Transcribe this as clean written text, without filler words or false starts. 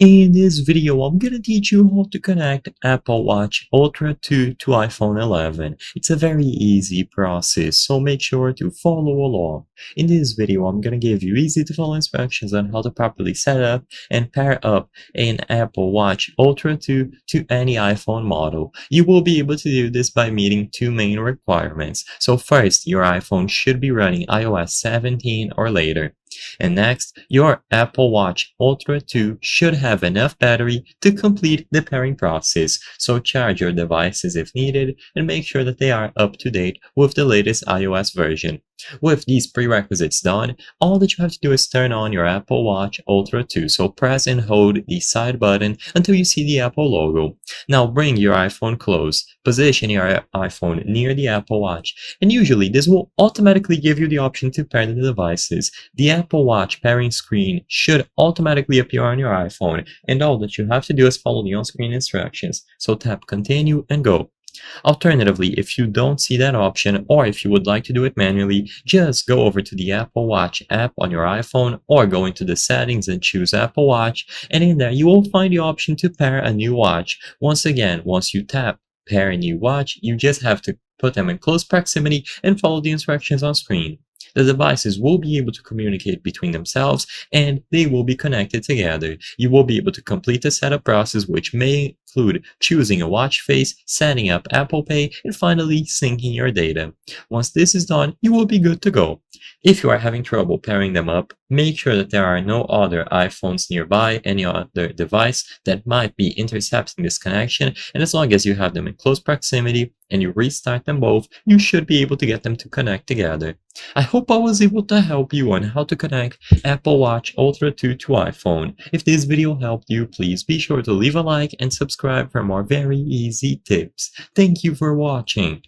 In this video, I'm gonna teach you how to connect Apple Watch Ultra 2 to iPhone 11. It's a very easy process, so make sure to follow along. In this video, I'm gonna give you easy to follow instructions on how to properly set up and pair up an Apple Watch Ultra 2 to any iPhone model. You will be able to do this by meeting two main requirements. So first, your iPhone should be running iOS 17 or later. And next, your Apple Watch Ultra 2 should have enough battery to complete the pairing process, so charge your devices if needed and make sure that they are up to date with the latest iOS version. With these prerequisites done, all that you have to do is turn on your Apple Watch Ultra 2, so press and hold the side button until you see the Apple logo. Now bring your iPhone close, position your iPhone near the Apple Watch, and usually this will automatically give you the option to pair the devices. The Apple Watch pairing screen should automatically appear on your iPhone, and all that you have to do is follow the on-screen instructions. So tap continue and go. Alternatively, if you don't see that option or if you would like to do it manually, just go over to the Apple Watch app on your iPhone or go into the settings and choose Apple Watch, and in there you will find the option to pair a new watch. Once again, once you tap pair a new watch, you just have to put them in close proximity and follow the instructions on screen. The devices will be able to communicate between themselves and they will be connected together. You will be able to complete the setup process, which may include choosing a watch face, setting up Apple Pay, and finally syncing your data. Once this is done, you will be good to go. If you are having trouble pairing them up, make sure that there are no other iPhones nearby, any other device that might be intercepting this connection, and as long as you have them in close proximity and you restart them both, you should be able to get them to connect together. I hope I was able to help you on how to connect Apple Watch Ultra 2 to iPhone. If this video helped you, please be sure to leave a like and subscribe for more very easy tips. Thank you for watching.